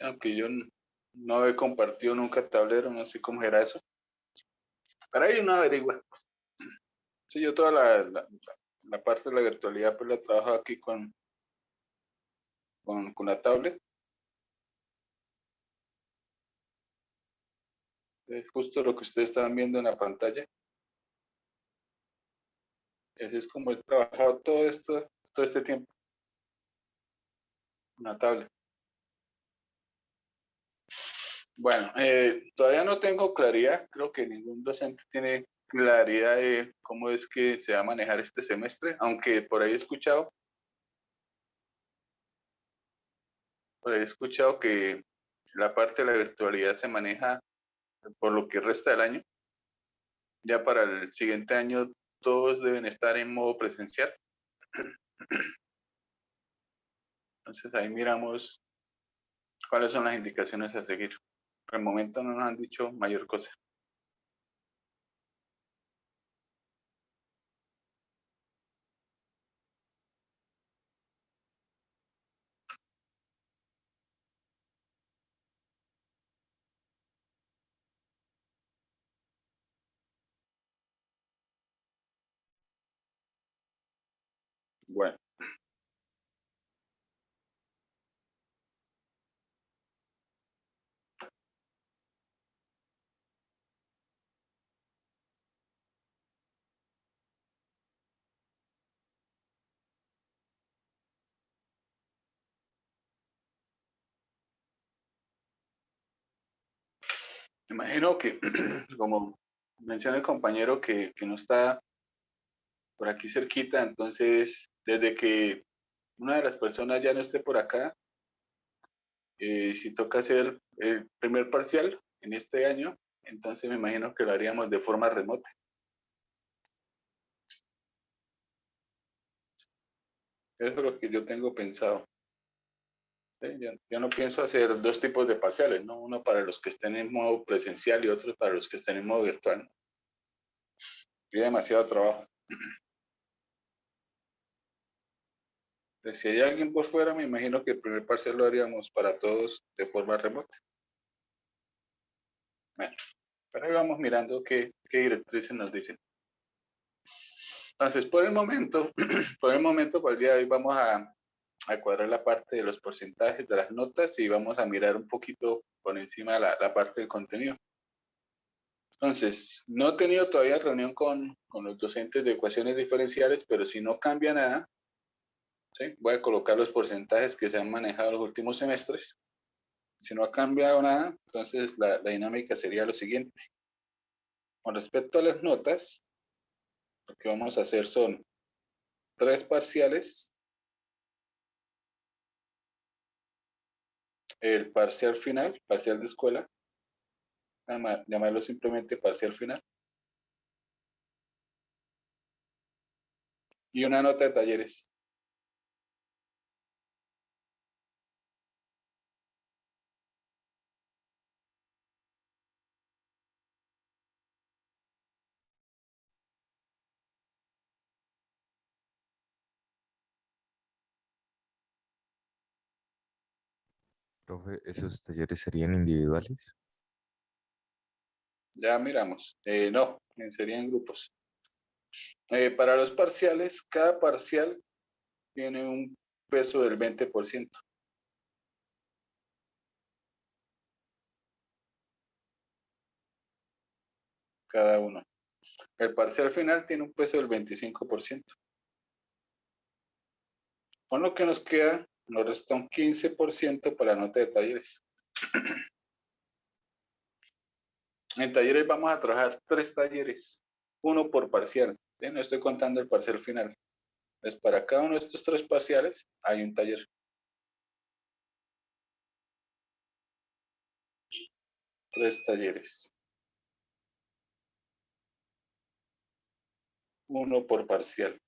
aunque yo no he compartido nunca tablero, no sé cómo era eso. Para ahí uno averigua. Sí, yo toda la parte de la virtualidad pues la trabajo aquí con la tablet. Es justo lo que ustedes están viendo en la pantalla. Ese es como he trabajado todo este tiempo con la tablet. Bueno, todavía no tengo claridad, creo que ningún docente tiene claridad de cómo es que se va a manejar este semestre, aunque por ahí he escuchado que la parte de la virtualidad se maneja por lo que resta del año. Ya para el siguiente año todos deben estar en modo presencial. Entonces ahí miramos cuáles son las indicaciones a seguir. Por el momento no nos han dicho mayor cosa. Bueno, me imagino que, como menciona el compañero que no está por aquí cerquita, entonces desde que una de las personas ya no esté por acá, si toca hacer el primer parcial en este año, entonces me imagino que lo haríamos de forma remota. Eso es lo que yo tengo pensado. ¿Sí? Yo no pienso hacer dos tipos de parciales, ¿no? Uno para los que estén en modo presencial y otro para los que estén en modo virtual. Y demasiado trabajo. Entonces, si hay alguien por fuera, me imagino que el primer parcial lo haríamos para todos de forma remota. Bueno, pero ahí vamos mirando qué directrices nos dicen. Entonces, por el momento, por el día de hoy vamos a cuadrar la parte de los porcentajes de las notas y vamos a mirar un poquito por encima la parte del contenido. Entonces, no he tenido todavía reunión con los docentes de ecuaciones diferenciales, pero si no cambia nada, ¿sí? Voy a colocar los porcentajes que se han manejado los últimos semestres. Si no ha cambiado nada, entonces la dinámica sería lo siguiente. Con respecto a las notas, lo que vamos a hacer son 3 parciales, el parcial final, parcial de escuela, llamarlo simplemente parcial final, y una nota de talleres. Profe, ¿esos talleres serían individuales? Ya miramos. No, serían grupos. Para los parciales, cada parcial tiene un peso del 20%, cada uno. El parcial final tiene un peso del 25%. Con lo que nos queda, nos resta un 15% para la nota de talleres. En talleres vamos a trabajar 3 talleres, uno por parcial. ¿Sí? No estoy contando el parcial final. Entonces, para cada uno de estos 3 parciales hay un taller. 3 talleres. Uno por parcial.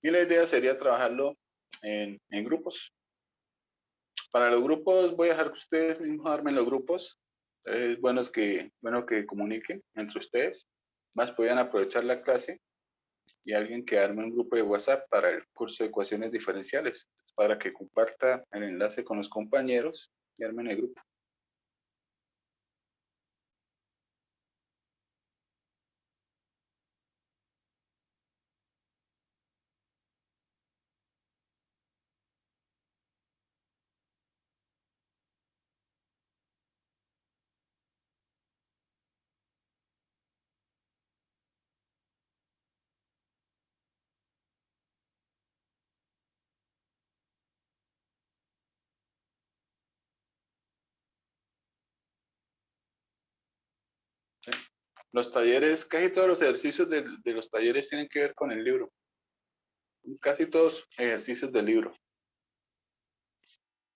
Y la idea sería trabajarlo en grupos. Para los grupos voy a dejar que ustedes mismos armen los grupos. Es bueno que comuniquen entre ustedes. Más puedan aprovechar la clase y alguien que arme un grupo de WhatsApp para el curso de ecuaciones diferenciales, para que comparta el enlace con los compañeros y armen el grupo. ¿Sí? Los talleres, casi todos los ejercicios de los talleres tienen que ver con el libro. Casi todos ejercicios del libro.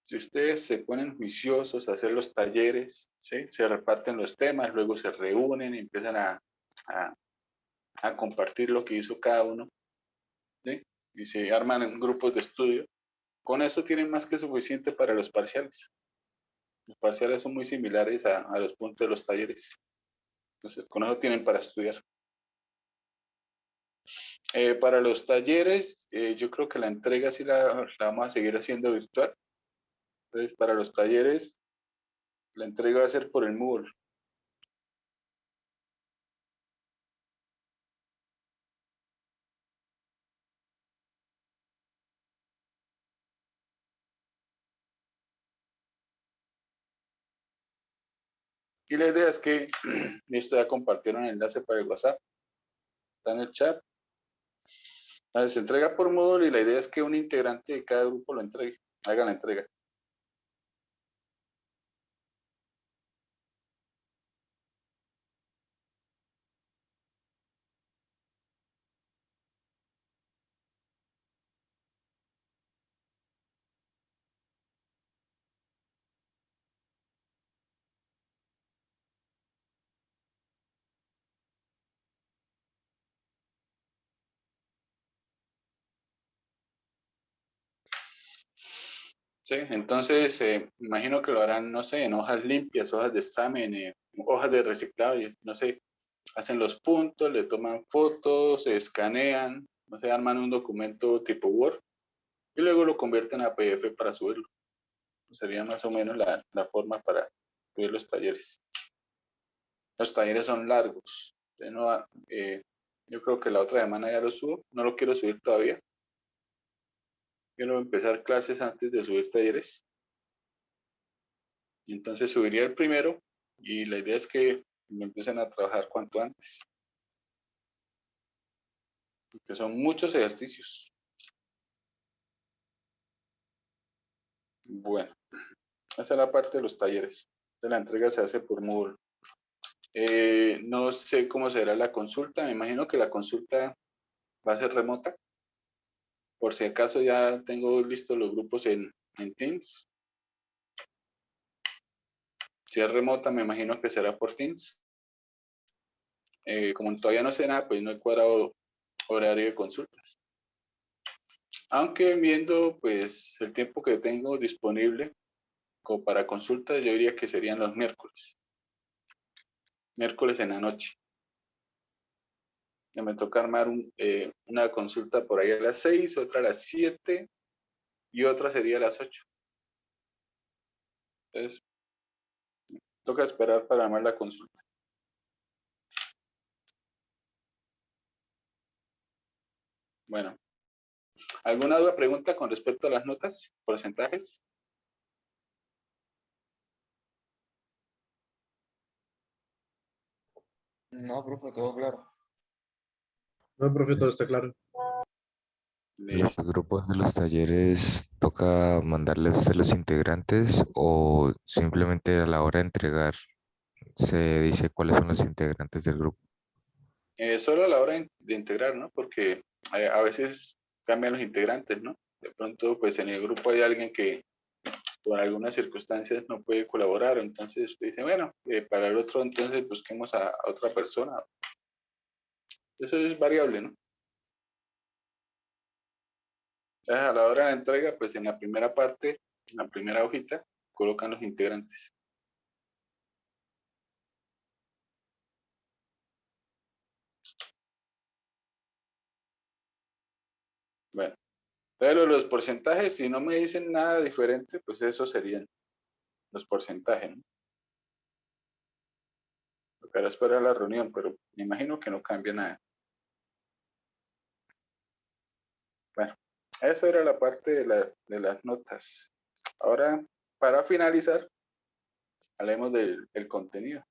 Si ustedes se ponen juiciosos a hacer los talleres, ¿sí? Se reparten los temas, luego se reúnen y empiezan a, a compartir lo que hizo cada uno, ¿sí? Y se arman en grupos de estudio. Con eso tienen más que suficiente para los parciales. Los parciales son muy similares a los puntos de los talleres. Entonces, con eso tienen para estudiar. Para los talleres, yo creo que la entrega sí la vamos a seguir haciendo virtual. Entonces, para los talleres, la entrega va a ser por el Moodle. Y la idea es que, listo, ya compartieron el enlace para el WhatsApp, está en el chat. Entonces, se entrega por Moodle y la idea es que un integrante de cada grupo lo entregue, haga la entrega. Sí, entonces imagino que lo harán, no sé, en hojas limpias, hojas de examen, hojas de reciclado, no sé, hacen los puntos, le toman fotos, se escanean, no sé, arman un documento tipo Word y luego lo convierten a PDF para subirlo. Sería más o menos la forma para subir los talleres. Los talleres son largos. Yo creo que la otra semana ya lo subo, no lo quiero subir todavía. Quiero empezar clases antes de subir talleres. Entonces subiría el primero y la idea es que me empiecen a trabajar cuanto antes, porque son muchos ejercicios. Bueno, esa es la parte de los talleres. De la entrega se hace por Moodle. No sé cómo será la consulta, me imagino que la consulta va a ser remota. Por si acaso ya tengo listos los grupos en Teams. Si es remota, me imagino que será por Teams. Como todavía no sé nada, pues no he cuadrado horario de consultas. Aunque viendo pues el tiempo que tengo disponible como para consultas, yo diría que serían los miércoles. Miércoles en la noche. Ya me toca armar una consulta por ahí a las 6, otra a las 7 y otra sería a las 8. Entonces, toca esperar para armar la consulta. Bueno, ¿alguna duda, pregunta con respecto a las notas, porcentajes? No, profe, todo claro. No, profe, todo está claro. Los Listo. grupos de los talleres toca mandarle a usted los integrantes o simplemente a la hora de entregar se dice cuáles son los integrantes del grupo. Solo a la hora de integrar, ¿no? Porque a veces cambian los integrantes, ¿no? De pronto, pues en el grupo hay alguien que por algunas circunstancias no puede colaborar, entonces usted dice, bueno, para el otro entonces busquemos a otra persona. Eso es variable, ¿no? Entonces, a la hora de la entrega, pues en la primera parte, en la primera hojita, colocan los integrantes. Bueno, pero los porcentajes, si no me dicen nada diferente, pues esos serían los porcentajes, ¿no? Tocará esperar la reunión, pero me imagino que no cambia nada. Bueno, esa era la parte de las notas. Ahora, para finalizar, hablemos del contenido.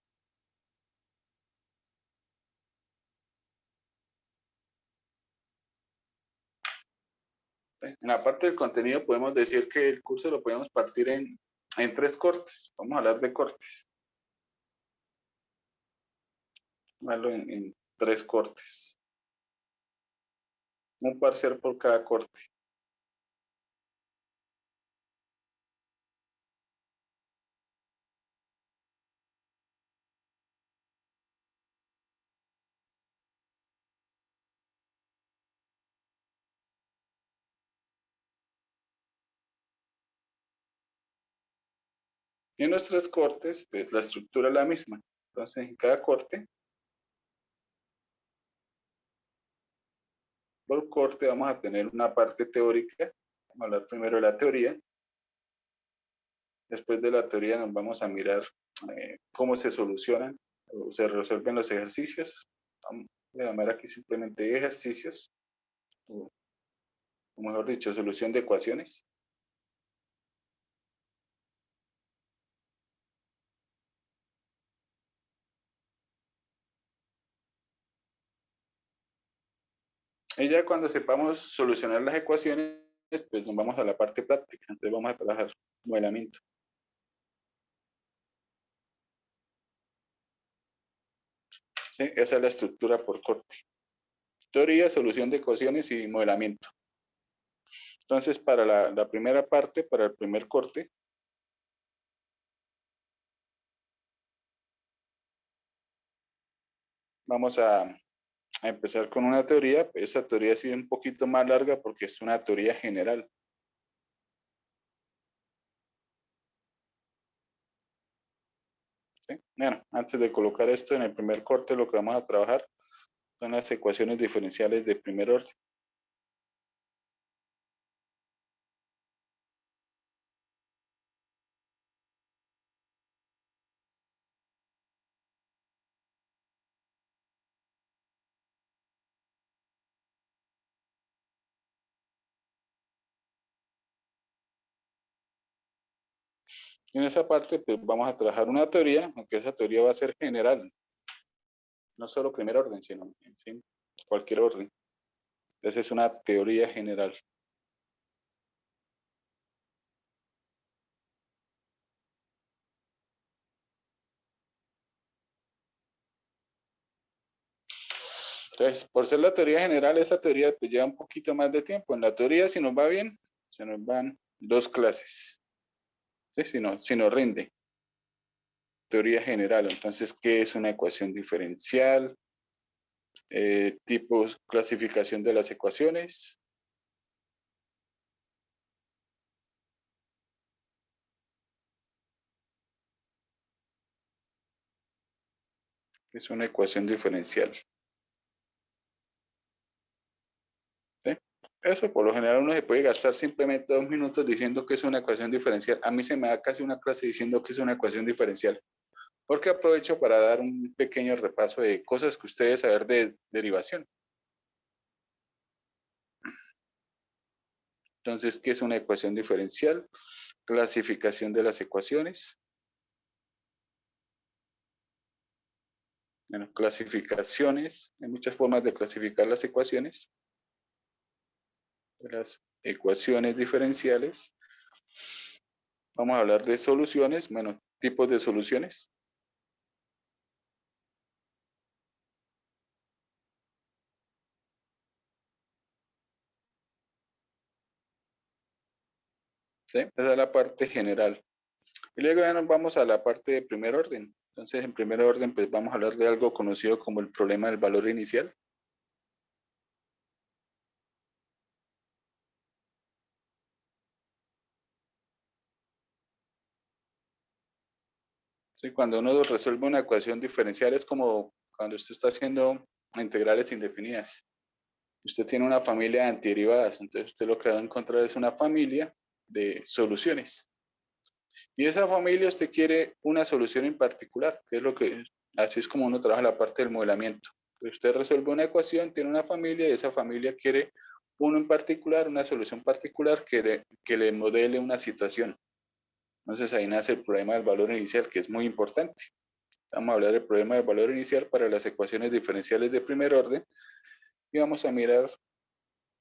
En la parte del contenido podemos decir que el curso lo podemos partir en 3 cortes. Vamos a hablar de cortes. Vamos a hablarlo en 3 cortes. Un parcial por cada corte. Y en los 3 cortes, pues la estructura es la misma. Entonces, en cada corte, por corte, vamos a tener una parte teórica. Vamos a hablar primero de la teoría. Después de la teoría nos vamos a mirar cómo se solucionan o se resuelven los ejercicios. Vamos a llamar aquí simplemente ejercicios, o mejor dicho, solución de ecuaciones. Y ya cuando sepamos solucionar las ecuaciones, pues nos vamos a la parte práctica. Entonces vamos a trabajar modelamiento. ¿Sí? Esa es la estructura por corte. Teoría, solución de ecuaciones y modelamiento. Entonces, para la primera parte, para el primer corte, vamos a empezar con una teoría. Esa teoría ha sido un poquito más larga porque es una teoría general. ¿Sí? Bueno, antes de colocar esto en el primer corte, lo que vamos a trabajar son las ecuaciones diferenciales de primer orden. Y en esa parte, pues vamos a trabajar una teoría, aunque esa teoría va a ser general, no solo primer orden, sino en sí, cualquier orden. Entonces es una teoría general. Entonces, por ser la teoría general, esa teoría pues lleva un poquito más de tiempo. En la teoría, si nos va bien, se nos van 2 clases. ¿Sí? Si nos rinde. Teoría general. Entonces, ¿qué es una ecuación diferencial? Tipos, clasificación de las ecuaciones. Es una ecuación diferencial. ¿Sí? Eso por lo general uno se puede gastar simplemente 2 minutos diciendo que es una ecuación diferencial. A mí se me da casi una clase diciendo que es una ecuación diferencial. Porque aprovecho para dar un pequeño repaso de cosas que ustedes saber de derivación. Entonces, ¿qué es una ecuación diferencial? Clasificación de las ecuaciones. Bueno, clasificaciones. Hay muchas formas de clasificar las ecuaciones. Las ecuaciones diferenciales. Vamos a hablar de soluciones. Bueno, tipos de soluciones. ¿Sí? Esa es la parte general. Y luego ya nos vamos a la parte de primer orden. Entonces, en primer orden, pues vamos a hablar de algo conocido como el problema del valor inicial. Sí, cuando uno resuelve una ecuación diferencial es como cuando usted está haciendo integrales indefinidas. usted tiene una familia de antiderivadas, entonces usted lo que va a encontrar es una familia de soluciones. Y esa familia usted quiere una solución en particular, que es lo que, así es como uno trabaja la parte del modelamiento. Entonces usted resuelve una ecuación, tiene una familia y esa familia quiere uno en particular, una solución particular que le modele una situación. Entonces ahí nace el problema del valor inicial, que es muy importante. Vamos a hablar del problema del valor inicial para las ecuaciones diferenciales de primer orden y vamos a mirar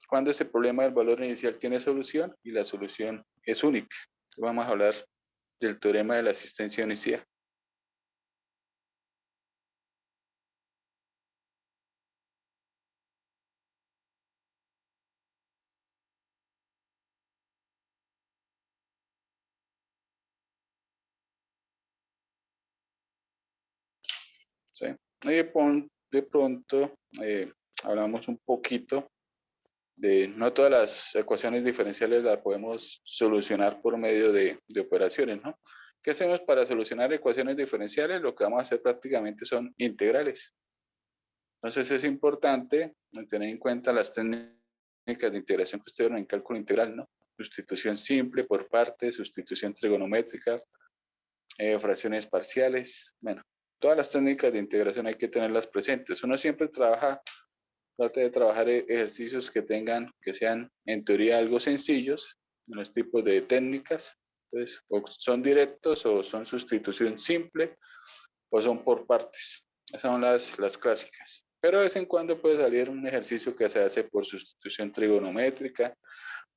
cuando ese problema del valor inicial tiene solución y la solución es única. Vamos a hablar del teorema de la asistencia inicial. ¿Sí? Y de pronto hablamos un poquito de no todas las ecuaciones diferenciales las podemos solucionar por medio de operaciones, ¿no? ¿Qué hacemos para solucionar ecuaciones diferenciales? Lo que vamos a hacer prácticamente son integrales. Entonces es importante tener en cuenta las técnicas de integración que ustedes ven en cálculo integral, ¿no? Sustitución simple por partes, sustitución trigonométrica, fracciones parciales, bueno, todas las técnicas de integración hay que tenerlas presentes. Uno siempre trata de trabajar ejercicios que sean en teoría algo sencillos, en los tipos de técnicas, entonces, o son directos o son sustitución simple o son por partes. Esas son las clásicas. Pero de vez en cuando puede salir un ejercicio que se hace por sustitución trigonométrica,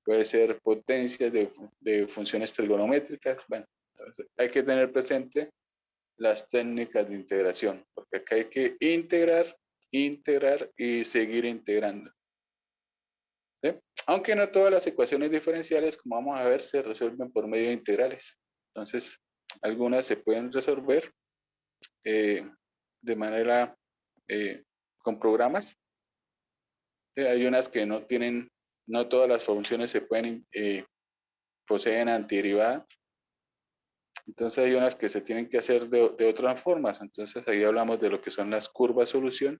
puede ser potencias de funciones trigonométricas. Bueno, hay que tener presente las técnicas de integración, porque acá hay que integrar y seguir integrando. ¿Sí? Aunque no todas las ecuaciones diferenciales, como vamos a ver, se resuelven por medio de integrales. Entonces, algunas se pueden resolver de manera con programas. Hay unas que no tienen, no todas las funciones se pueden, poseen antiderivada. Entonces hay unas que se tienen que hacer de otras formas. Entonces ahí hablamos de lo que son las curvas solución.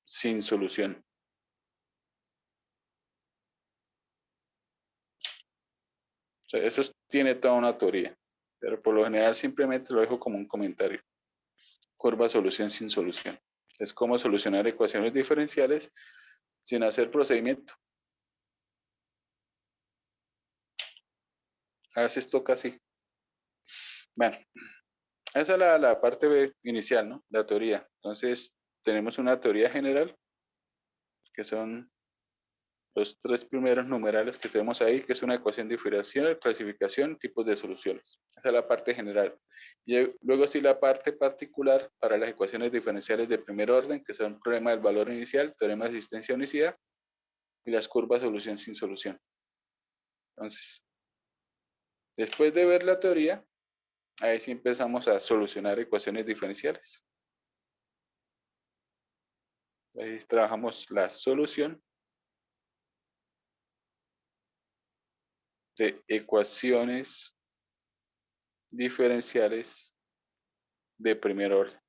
Sin solución. O sea, eso tiene toda una teoría, pero por lo general simplemente lo dejo como un comentario. Curva solución sin solución. Es como solucionar ecuaciones diferenciales sin hacer procedimiento. A veces toca así. Bueno, esa es la parte inicial, ¿no? La teoría. Entonces, tenemos una teoría general, que son los tres primeros numerales que tenemos ahí, que es una ecuación diferencial, clasificación, tipos de soluciones. Esa es la parte general. Y luego sí la parte particular para las ecuaciones diferenciales de primer orden, que son problema del valor inicial, teorema de asistencia a unicidad y las curvas solución sin solución. Entonces, después de ver la teoría, ahí sí empezamos a solucionar ecuaciones diferenciales. Ahí trabajamos la solución de ecuaciones diferenciales de primer orden.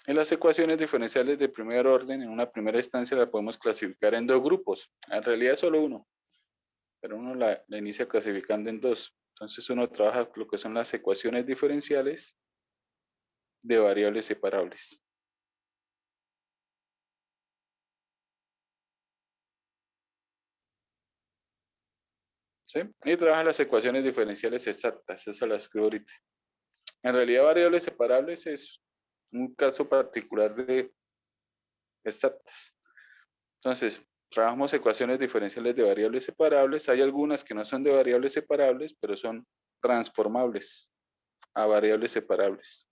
En las ecuaciones diferenciales de primer orden, en una primera instancia la podemos clasificar en dos grupos. En realidad solo uno, pero uno la inicia clasificando en dos. Entonces uno trabaja lo que son las ecuaciones diferenciales de variables separables. ¿Sí? Y trabaja las ecuaciones diferenciales exactas, eso las escribo ahorita. En realidad variables separables es un caso particular de exactas. Entonces, trabajamos ecuaciones diferenciales de variables separables. Hay algunas que no son de variables separables, pero son transformables a variables separables.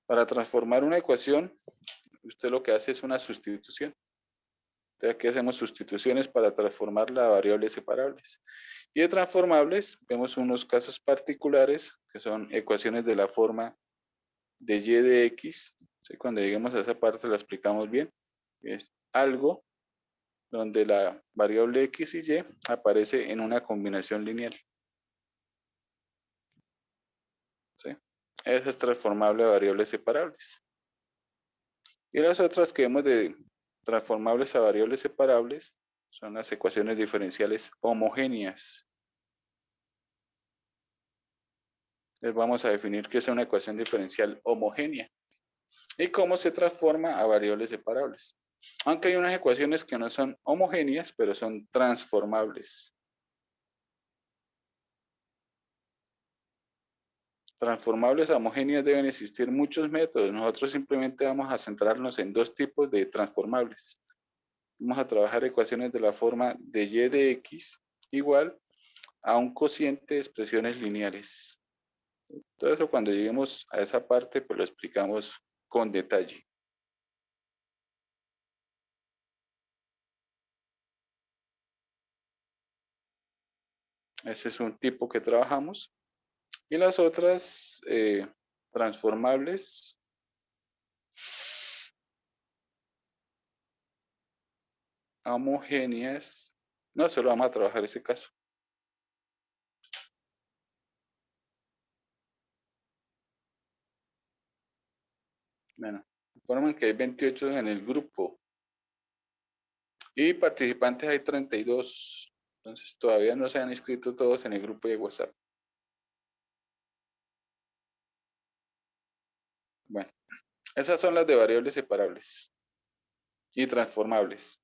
Para transformar una ecuación, usted lo que hace es una sustitución. Entonces, aquí hacemos sustituciones para transformarla a variables separables. Y de transformables, vemos unos casos particulares que son ecuaciones de la forma de y de x. ¿Sí? Cuando lleguemos a esa parte la explicamos bien. Es algo donde la variable x y y aparece en una combinación lineal. Esa es transformable a variables separables. Y las otras que vemos de transformables a variables separables son las ecuaciones diferenciales homogéneas. Les vamos a definir qué es una ecuación diferencial homogénea y cómo se transforma a variables separables. Aunque hay unas ecuaciones que no son homogéneas, pero son transformables. Transformables a homogéneas deben existir muchos métodos. Nosotros simplemente vamos a centrarnos en dos tipos de transformables. Vamos a trabajar ecuaciones de la forma de y de x igual a un cociente de expresiones lineales. Todo eso cuando lleguemos a esa parte, pues lo explicamos con detalle. Ese es un tipo que trabajamos. Y las otras transformables homogéneas, no solo vamos a trabajar ese caso. Bueno, informan que hay 28 en el grupo y participantes hay 32. Entonces todavía no se han inscrito todos en el grupo de WhatsApp. Bueno, esas son las de variables separables y transformables.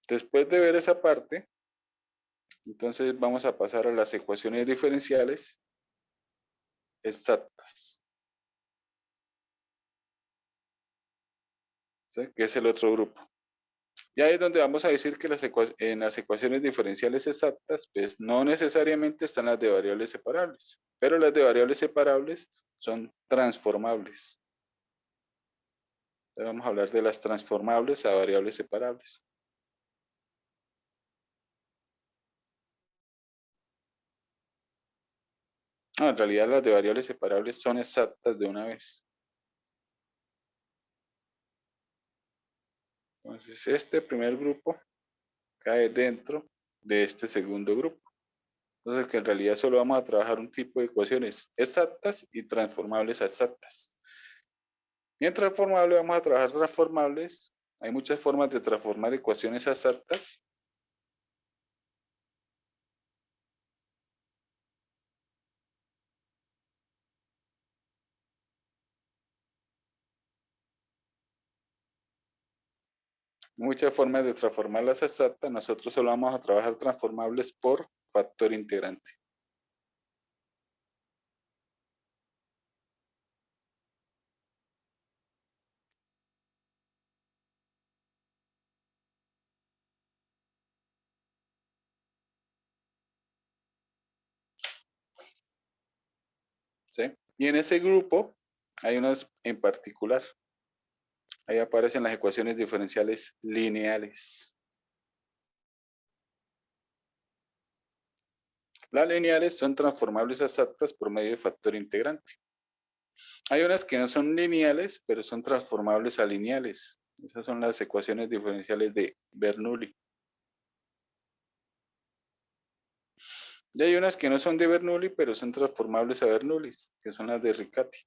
Después de ver esa parte, entonces vamos a pasar a las ecuaciones diferenciales exactas. ¿Sí? Que es el otro grupo. Y ahí es donde vamos a decir que en las ecuaciones diferenciales exactas, pues no necesariamente están las de variables separables, pero las de variables separables son transformables. Entonces vamos a hablar de las transformables a variables separables. No, en realidad las de variables separables son exactas de una vez. Entonces este primer grupo cae dentro de este segundo grupo. Entonces que en realidad solo vamos a trabajar un tipo de ecuaciones exactas y transformables a exactas. Y en transformable vamos a trabajar transformables. Hay muchas formas de transformar ecuaciones exactas. Muchas formas de transformarlas exactas. Nosotros solo vamos a trabajar transformables por factor integrante. ¿Sí? Y en ese grupo hay unas en particular. Ahí aparecen las ecuaciones diferenciales lineales. Las lineales son transformables exactas por medio de factor integrante. Hay unas que no son lineales, pero son transformables a lineales. Esas son las ecuaciones diferenciales de Bernoulli. Y hay unas que no son de Bernoulli, pero son transformables a Bernoulli, que son las de Riccati.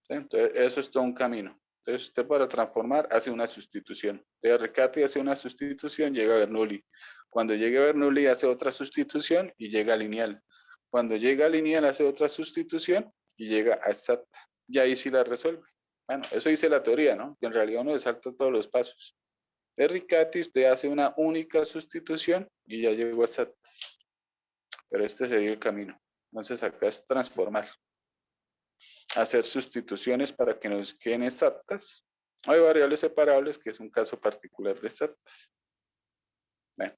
¿Sí? Entonces, eso es todo un camino. Entonces, usted para transformar hace una sustitución. De Riccati hace una sustitución, llega a Bernoulli. Cuando llegue a Bernoulli hace otra sustitución y llega a lineal. Cuando llega a lineal hace otra sustitución y llega a exacta. Y ahí sí la resuelve. Bueno, eso dice la teoría, ¿no? Que en realidad uno le salta todos los pasos. De Riccati usted hace una única sustitución y ya llegó a exacta. Pero este sería el camino. Entonces acá es transformar. Hacer sustituciones para que nos queden exactas. Hay variables separables, que es un caso particular de exactas. Bueno,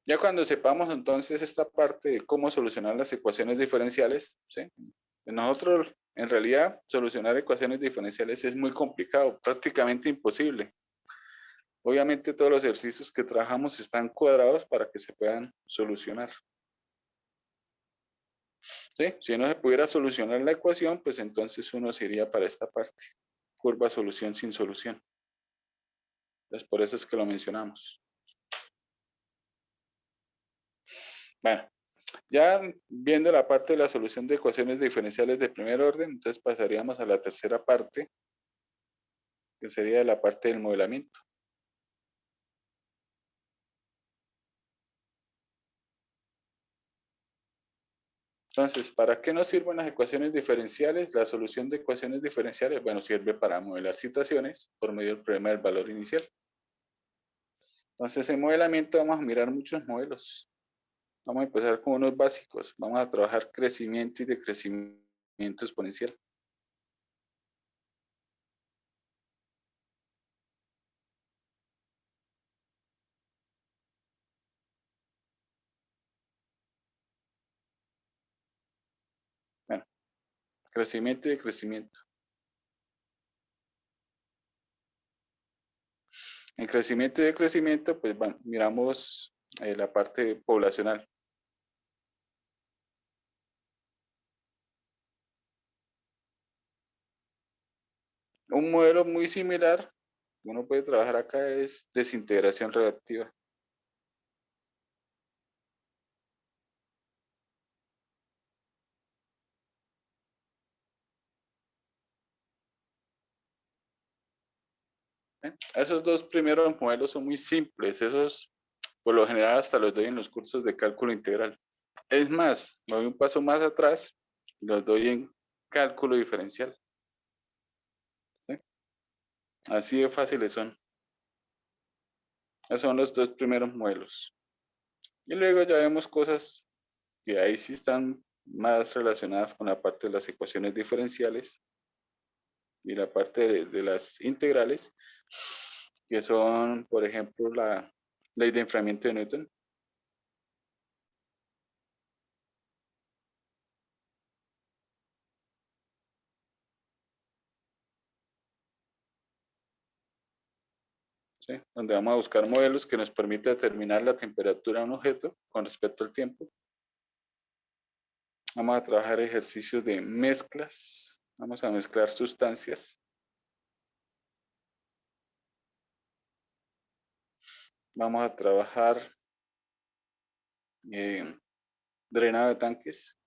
ya cuando sepamos entonces esta parte de cómo solucionar las ecuaciones diferenciales, ¿sí? Nosotros, en realidad, solucionar ecuaciones diferenciales es muy complicado, prácticamente imposible. Obviamente todos los ejercicios que trabajamos están cuadrados para que se puedan solucionar. ¿Sí? Si no se pudiera solucionar la ecuación, pues entonces uno se iría para esta parte. Curva solución sin solución. Entonces, por eso es que lo mencionamos. Bueno, ya viendo la parte de la solución de ecuaciones diferenciales de primer orden, entonces pasaríamos a la tercera parte, que sería la parte del modelamiento. Entonces, ¿para qué nos sirven las ecuaciones diferenciales? La solución de ecuaciones diferenciales, bueno, sirve para modelar situaciones por medio del problema del valor inicial. Entonces, en modelamiento vamos a mirar muchos modelos. Vamos a empezar con unos básicos. Vamos a trabajar crecimiento y decrecimiento exponencial. Bueno, crecimiento y decrecimiento. En crecimiento y decrecimiento, pues miramos la parte poblacional. Un modelo muy similar que uno puede trabajar acá es desintegración relativa. Esos dos primeros modelos son muy simples. Esos, por lo general, hasta los doy en los cursos de cálculo integral. Es más, me voy un paso más atrás y los doy en cálculo diferencial. ¿Sí? Así de fáciles son. Esos son los dos primeros modelos. Y luego ya vemos cosas que ahí sí están más relacionadas con la parte de las ecuaciones diferenciales y la parte de las integrales, que son, por ejemplo, la ley de enfriamiento de Newton. ¿Sí? Donde vamos a buscar modelos que nos permitan determinar la temperatura de un objeto con respecto al tiempo. Vamos a trabajar ejercicios de mezclas. Vamos a mezclar sustancias. Vamos a trabajar drenado de tanques.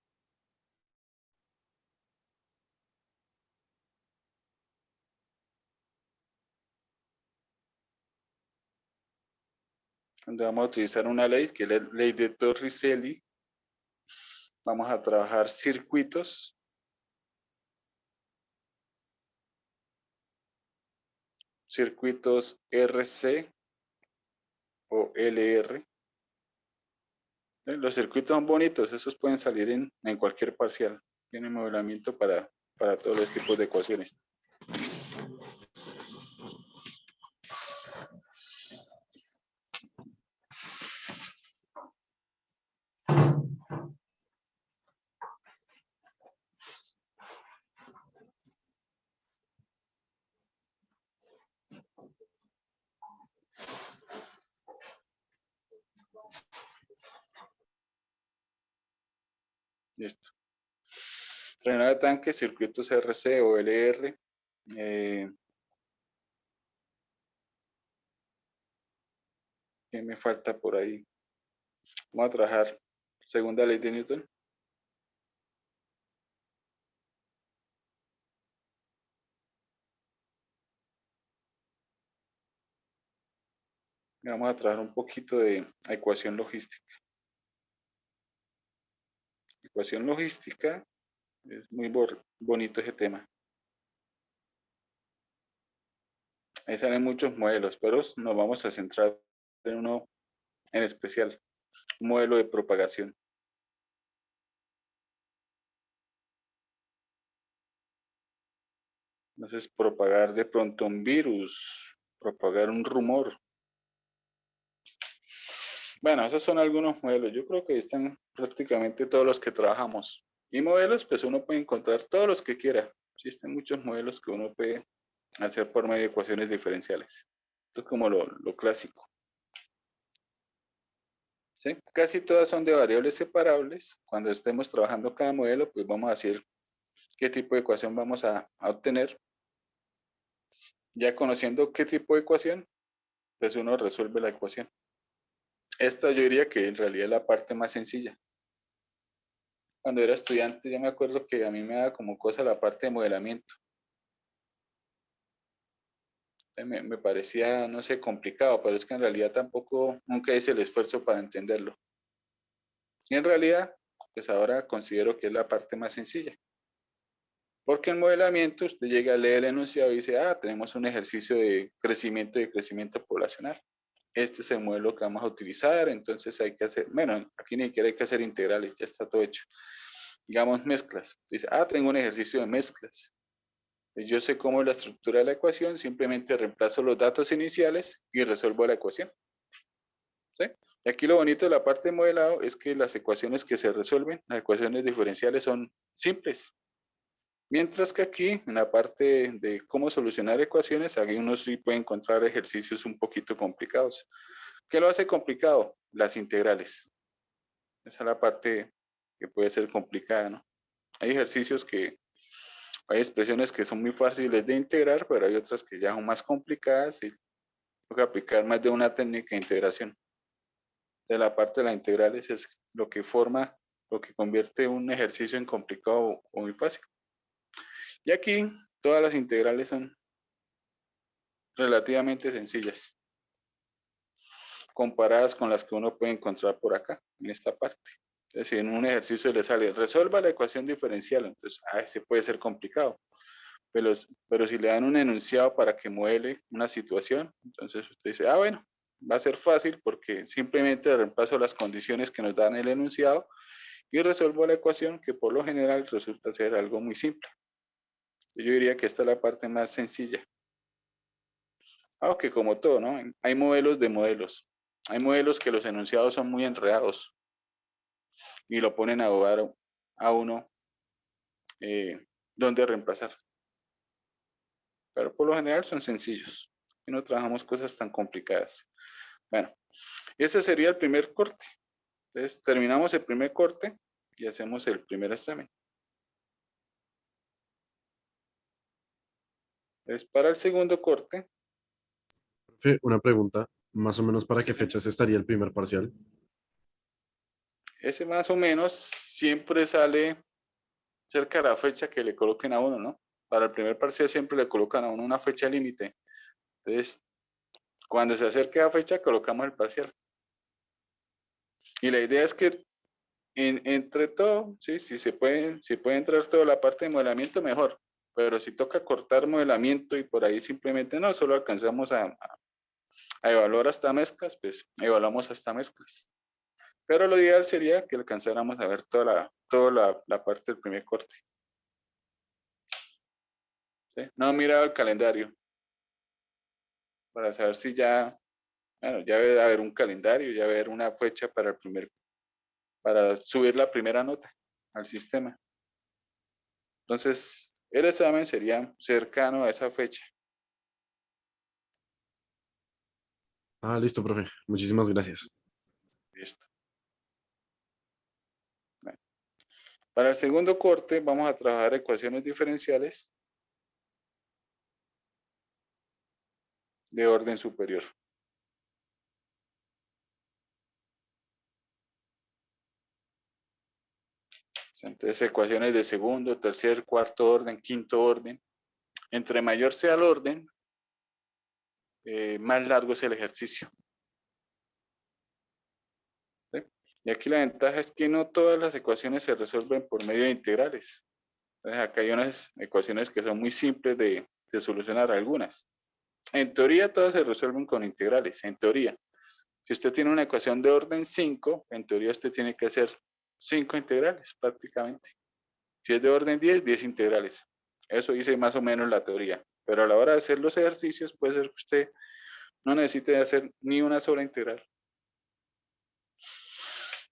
Donde vamos a utilizar una ley, que es la ley de Torricelli. Vamos a trabajar circuitos. Circuitos RC o LR. Los circuitos son bonitos, esos pueden salir en cualquier parcial. Tienen modelamiento para todos los tipos de ecuaciones. Listo. Drenado de tanque, circuitos RC o LR. ¿Qué me falta por ahí? Vamos a trabajar segunda ley de Newton. Y vamos a trabajar un poquito de ecuación logística. Ecuación logística, es muy bonito ese tema. Ahí salen muchos modelos, pero nos vamos a centrar en uno en especial, un modelo de propagación. Entonces, propagar de pronto un virus, propagar un rumor. Bueno, esos son algunos modelos. Yo creo que están prácticamente todos los que trabajamos. Y modelos, pues uno puede encontrar todos los que quiera. Existen muchos modelos que uno puede hacer por medio de ecuaciones diferenciales. Esto es como lo clásico. ¿sí? Casi todas son de variables separables. Cuando estemos trabajando cada modelo, pues vamos a decir qué tipo de ecuación vamos a obtener. Ya conociendo qué tipo de ecuación, pues uno resuelve la ecuación. Esta yo diría que en realidad es la parte más sencilla. Cuando era estudiante, ya me acuerdo que a mí me daba como cosa la parte de modelamiento. Me parecía, no sé, complicado, pero es que en realidad tampoco, nunca hice el esfuerzo para entenderlo. Y en realidad, pues ahora considero que es la parte más sencilla. Porque en modelamiento usted llega a leer el enunciado y dice, ah, tenemos un ejercicio de crecimiento poblacional. Este es el modelo que vamos a utilizar, entonces hay que hacer, bueno, aquí ni siquiera hay que hacer integrales, ya está todo hecho. Digamos mezclas. Dice, ah, tengo un ejercicio de mezclas. Yo sé cómo es la estructura de la ecuación, simplemente reemplazo los datos iniciales y resuelvo la ecuación. ¿Sí? Y aquí lo bonito de la parte de modelado es que las ecuaciones que se resuelven, las ecuaciones diferenciales son simples. Mientras que aquí, en la parte de cómo solucionar ecuaciones, aquí uno sí puede encontrar ejercicios un poquito complicados. ¿Qué lo hace complicado? Las integrales. Esa es la parte que puede ser complicada, ¿no? Hay ejercicios hay expresiones que son muy fáciles de integrar, pero hay otras que ya son más complicadas y tengo que aplicar más de una técnica de integración. De la parte de las integrales es lo que forma, lo que convierte un ejercicio en complicado o muy fácil. Y aquí todas las integrales son relativamente sencillas, comparadas con las que uno puede encontrar por acá, en esta parte. Es decir, en un ejercicio le sale, resuelva la ecuación diferencial, entonces, ese puede ser complicado. Pero si le dan un enunciado para que modele una situación, entonces usted dice, bueno, va a ser fácil porque simplemente reemplazo las condiciones que nos dan el enunciado y resuelvo la ecuación que por lo general resulta ser algo muy simple. Yo diría que esta es la parte más sencilla. Aunque como todo, ¿no? Hay modelos de modelos. Hay modelos que los enunciados son muy enredados y lo ponen a dudar a uno dónde reemplazar. Pero por lo general son sencillos y no trabajamos cosas tan complicadas. Bueno, ese sería el primer corte. Entonces, terminamos el primer corte y hacemos el primer examen. Entonces, para el segundo corte, Profe, una pregunta, más o menos para sí, qué señor, fechas estaría el primer parcial. ese más o menos siempre sale cerca de la fecha que le coloquen a uno, ¿no? Para el primer parcial siempre le colocan a uno una fecha límite. Entonces, cuando se acerque a la fecha, colocamos el parcial. Y la idea es que entre todo, ¿sí? Si puede entrar toda la parte de modelamiento, mejor. Pero si toca cortar modelamiento y por ahí simplemente no, solo alcanzamos a evaluar hasta mezclas, pues evaluamos hasta mezclas. Pero lo ideal sería que alcanzáramos a ver toda la parte del primer corte. ¿Sí? No he mirado el calendario para saber si ya, bueno, ya debe haber un calendario, ya debe haber una fecha para subir la primera nota al sistema. Entonces, el examen sería cercano a esa fecha. Ah, listo, profe. Muchísimas gracias. Listo. Bueno, para el segundo corte vamos a trabajar ecuaciones diferenciales de orden superior. Entonces, ecuaciones de segundo, tercer, cuarto orden, quinto orden. Entre mayor sea el orden, más largo es el ejercicio. ¿Sí? Y aquí la ventaja es que no todas las ecuaciones se resuelven por medio de integrales. Entonces, acá hay unas ecuaciones que son muy simples de solucionar algunas. En teoría, todas se resuelven con integrales, en teoría. Si usted tiene una ecuación de orden 5, en teoría usted tiene que hacer 5 integrales prácticamente. Si es de orden 10, 10 integrales. Eso dice más o menos la teoría. Pero a la hora de hacer los ejercicios, puede ser que usted no necesite hacer ni una sola integral.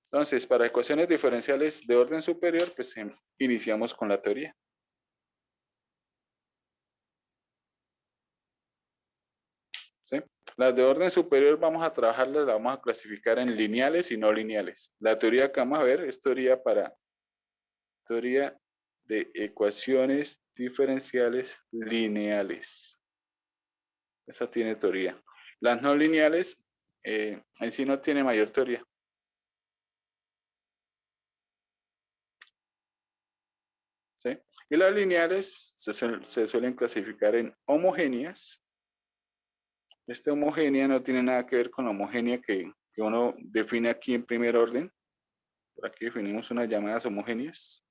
Entonces, para ecuaciones diferenciales de orden superior, pues iniciamos con la teoría. ¿sí? Las de orden superior vamos a trabajarlas, las vamos a clasificar en lineales y no lineales. La teoría que vamos a ver es teoría de ecuaciones diferenciales lineales. Esa tiene teoría. Las no lineales en sí no tiene mayor teoría. ¿Sí? Y las lineales se suelen clasificar en homogéneas. Esta homogénea no tiene nada que ver con la homogénea que uno define aquí en primer orden. Por aquí definimos unas llamadas homogéneas.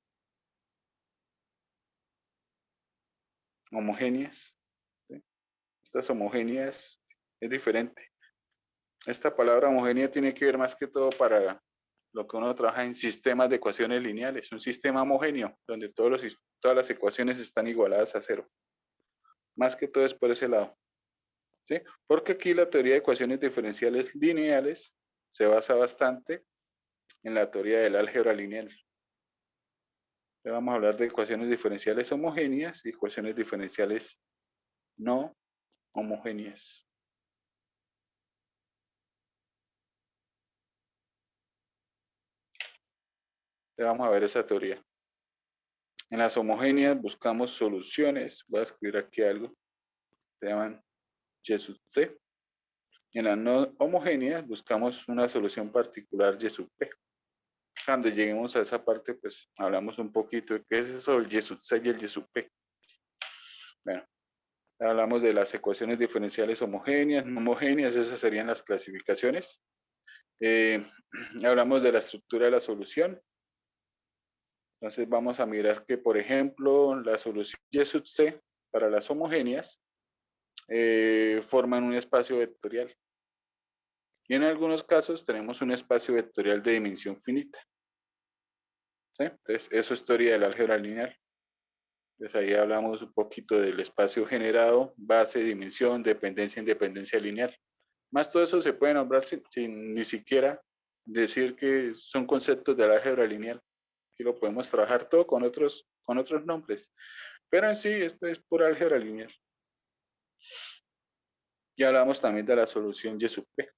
Homogéneas. ¿Sí? Estas homogéneas es diferente. Esta palabra homogénea tiene que ver más que todo para lo que uno trabaja en sistemas de ecuaciones lineales. Un sistema homogéneo donde todas las ecuaciones están igualadas a cero. Más que todo es por ese lado. ¿Sí? Porque aquí la teoría de ecuaciones diferenciales lineales se basa bastante en la teoría del álgebra lineal. Le vamos a hablar de ecuaciones diferenciales homogéneas y ecuaciones diferenciales no homogéneas. Le vamos a ver esa teoría. En las homogéneas buscamos soluciones. Voy a escribir aquí algo. Se llaman Y sub C. En las no homogéneas buscamos una solución particular Y sub P. Cuando lleguemos a esa parte, pues hablamos un poquito de qué es eso del Y sub C y el Y sub P. Bueno, hablamos de las ecuaciones diferenciales homogéneas, no homogéneas, esas serían las clasificaciones. Hablamos de la estructura de la solución. Entonces vamos a mirar que, por ejemplo, la solución Y sub C para las homogéneas forman un espacio vectorial. Y en algunos casos tenemos un espacio vectorial de dimensión finita. ¿Sí? Entonces, eso es teoría del álgebra lineal. Entonces ahí hablamos un poquito del espacio generado, base, dimensión, dependencia, independencia lineal. Más todo eso se puede nombrar sin ni siquiera decir que son conceptos del álgebra lineal. Aquí lo podemos trabajar todo con otros nombres. Pero en sí, esto es pura álgebra lineal. Y hablamos también de la solución Y sub P.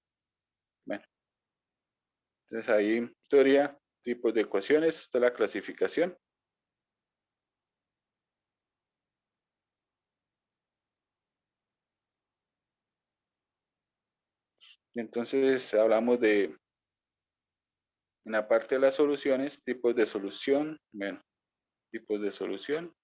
Bueno, entonces ahí teoría, tipos de ecuaciones, está la clasificación. Y entonces hablamos de, en la parte de las soluciones, tipos de solución, bueno, tipos de solución.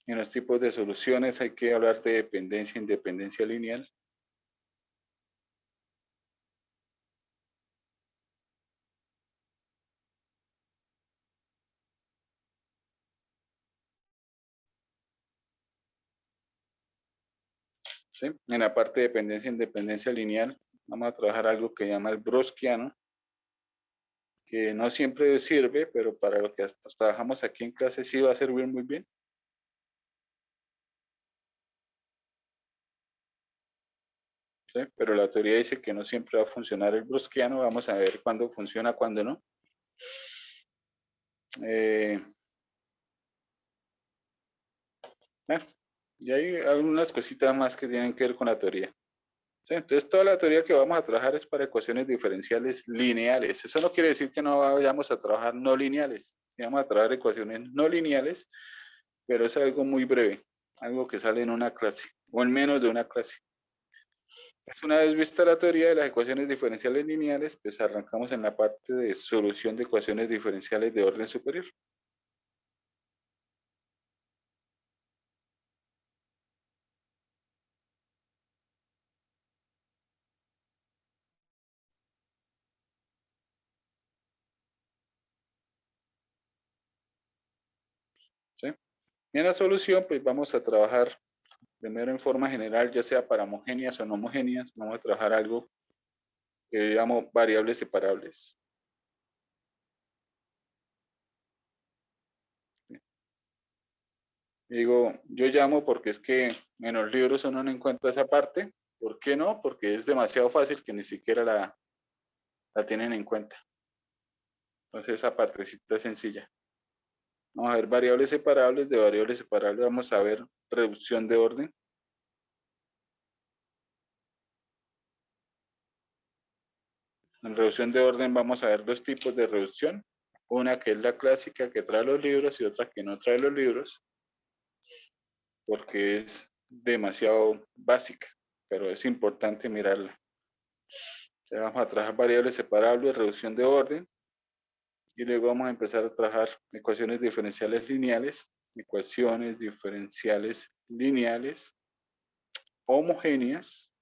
En los tipos de soluciones hay que hablar de dependencia e independencia lineal. ¿Sí? En la parte de dependencia e independencia lineal vamos a trabajar algo que llama el Browskiano, que no siempre sirve, pero para lo que trabajamos aquí en clase sí va a servir muy bien. ¿Sí? Pero la teoría dice que no siempre va a funcionar el Browskiano. Vamos a ver cuándo funciona, cuándo no. Bueno, y hay algunas cositas más que tienen que ver con la teoría. ¿Sí? Entonces, toda la teoría que vamos a trabajar es para ecuaciones diferenciales lineales. Eso no quiere decir que no vayamos a trabajar no lineales. Vamos a trabajar ecuaciones no lineales, pero es algo muy breve, algo que sale en una clase, o en menos de una clase. Pues una vez vista la teoría de las ecuaciones diferenciales lineales, pues arrancamos en la parte de solución de ecuaciones diferenciales de orden superior. ¿Sí? Y en la solución, pues vamos a trabajar primero en forma general, ya sea para homogéneas o no homogéneas, vamos a trabajar algo que llamo variables separables. Digo, yo llamo porque es que en los libros uno no encuentra esa parte. ¿Por qué no? Porque es demasiado fácil que ni siquiera la tienen en cuenta. Entonces esa partecita es sencilla. Vamos a ver variables separables. De variables separables vamos a ver reducción de orden. En reducción de orden vamos a ver dos tipos de reducción. Una que es la clásica que trae los libros y otra que no trae los libros, porque es demasiado básica, pero es importante mirarla. Entonces vamos a trabajar variables separables, reducción de orden, y luego vamos a empezar a trabajar ecuaciones diferenciales lineales, homogéneas,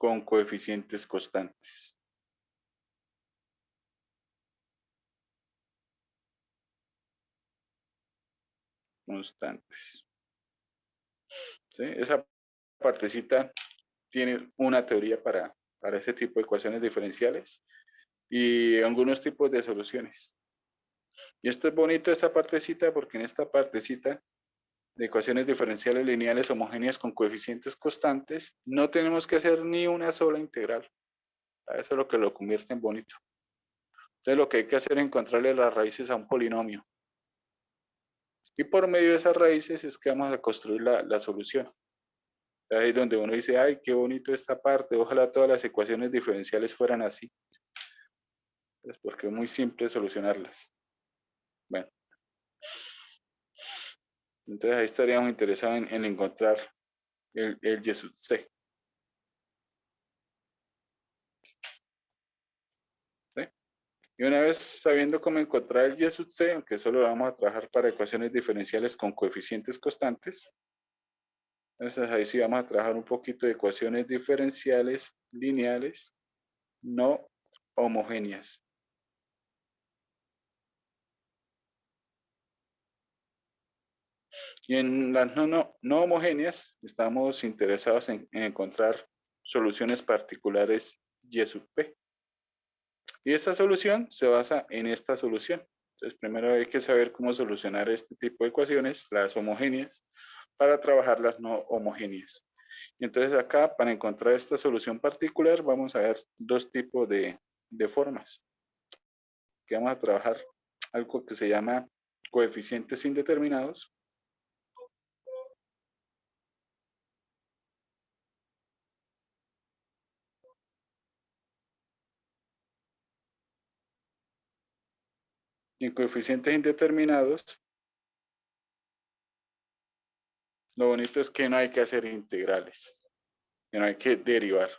con coeficientes constantes. ¿Sí? Esa partecita tiene una teoría para ese tipo de ecuaciones diferenciales y algunos tipos de soluciones. Y esto es bonito, esta partecita, porque en esta partecita de ecuaciones diferenciales lineales homogéneas con coeficientes constantes, no tenemos que hacer ni una sola integral. Eso es lo que lo convierte en bonito. Entonces lo que hay que hacer es encontrarle las raíces a un polinomio. Y por medio de esas raíces es que vamos a construir la solución. Ahí es donde uno dice, ay, qué bonito esta parte, ojalá todas las ecuaciones diferenciales fueran así. Pues porque es muy simple solucionarlas. Bueno, entonces ahí estaríamos interesados en encontrar el Y sub C. ¿Sí? Y una vez sabiendo cómo encontrar el Y sub C, aunque solo lo vamos a trabajar para ecuaciones diferenciales con coeficientes constantes, entonces ahí sí vamos a trabajar un poquito de ecuaciones diferenciales lineales no homogéneas. Y en las no homogéneas estamos interesados en encontrar soluciones particulares Y sub P. Y esta solución se basa en esta solución. Entonces primero hay que saber cómo solucionar este tipo de ecuaciones, las homogéneas, para trabajar las no homogéneas. Y entonces acá, para encontrar esta solución particular, vamos a ver dos tipos de formas. Que vamos a trabajar algo que se llama coeficientes indeterminados. Y en coeficientes indeterminados, lo bonito es que no hay que hacer integrales, que no hay que derivar.